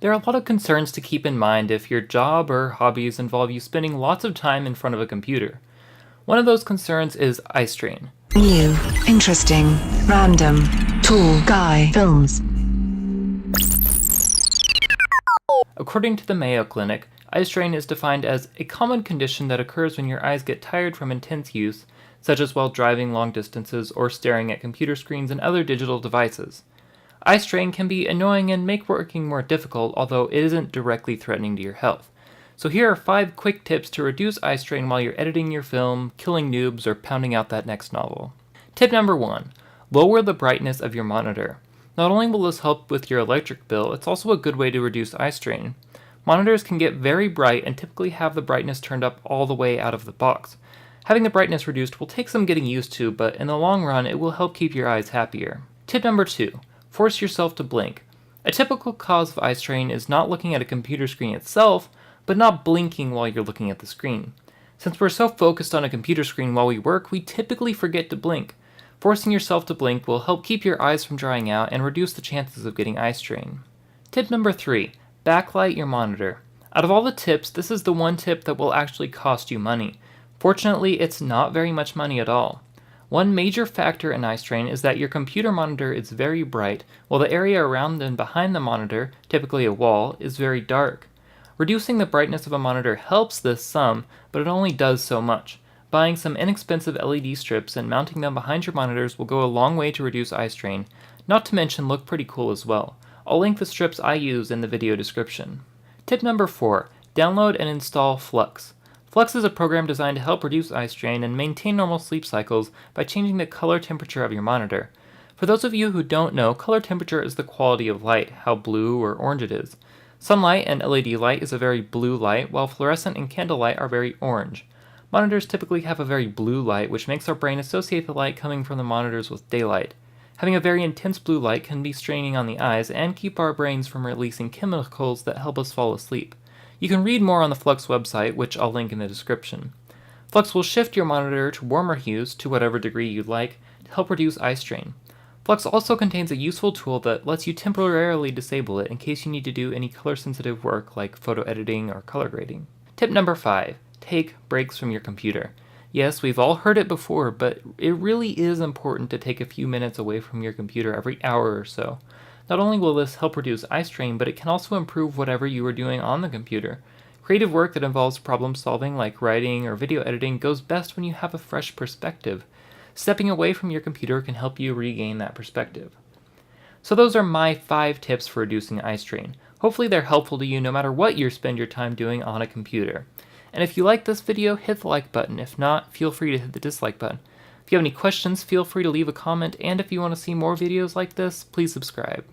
There are a lot of concerns to keep in mind if your job or hobbies involve you spending lots of time in front of a computer. One of those concerns is eye strain. New, interesting, random, tall guy films. According to the Mayo Clinic, eye strain is defined as a common condition that occurs when your eyes get tired from intense use, such as while driving long distances or staring at computer screens and other digital devices. Eye strain can be annoying and make working more difficult, although it isn't directly threatening to your health. So here are 5 quick tips to reduce eye strain while you're editing your film, killing noobs, or pounding out that next novel. Tip number 1. Lower the brightness of your monitor. Not only will this help with your electric bill, it's also a good way to reduce eye strain. Monitors can get very bright and typically have the brightness turned up all the way out of the box. Having the brightness reduced will take some getting used to, but in the long run it will help keep your eyes happier. Tip number 2. Force yourself to blink. A typical cause of eye strain is not looking at a computer screen itself, but not blinking while you're looking at the screen. Since we're so focused on a computer screen while we work, we typically forget to blink. Forcing yourself to blink will help keep your eyes from drying out and reduce the chances of getting eye strain. Tip number 3. Backlight your monitor. Out of all the tips, this is the one tip that will actually cost you money. Fortunately, it's not very much money at all. One major factor in eye strain is that your computer monitor is very bright, while the area around and behind the monitor, typically a wall, is very dark. Reducing the brightness of a monitor helps this some, but it only does so much. Buying some inexpensive LED strips and mounting them behind your monitors will go a long way to reduce eye strain, not to mention look pretty cool as well. I'll link the strips I use in the video description. Tip number 4. Download and install Flux. Flux is a program designed to help reduce eye strain and maintain normal sleep cycles by changing the color temperature of your monitor. For those of you who don't know, color temperature is the quality of light, how blue or orange it is. Sunlight and LED light is a very blue light, while fluorescent and candlelight are very orange. Monitors typically have a very blue light, which makes our brain associate the light coming from the monitors with daylight. Having a very intense blue light can be straining on the eyes and keep our brains from releasing chemicals that help us fall asleep. You can read more on the Flux website, which I'll link in the description. Flux will shift your monitor to warmer hues, to whatever degree you'd like, to help reduce eye strain. Flux also contains a useful tool that lets you temporarily disable it in case you need to do any color-sensitive work like photo editing or color grading. Tip number 5. Take breaks from your computer. Yes, we've all heard it before, but it really is important to take a few minutes away from your computer every hour or so. Not only will this help reduce eye strain, but it can also improve whatever you are doing on the computer. Creative work that involves problem solving like writing or video editing goes best when you have a fresh perspective. Stepping away from your computer can help you regain that perspective. So those are my 5 tips for reducing eye strain. Hopefully they're helpful to you no matter what you spend your time doing on a computer. And if you like this video, hit the like button. If not, feel free to hit the dislike button. If you have any questions, feel free to leave a comment, and if you want to see more videos like this, please subscribe.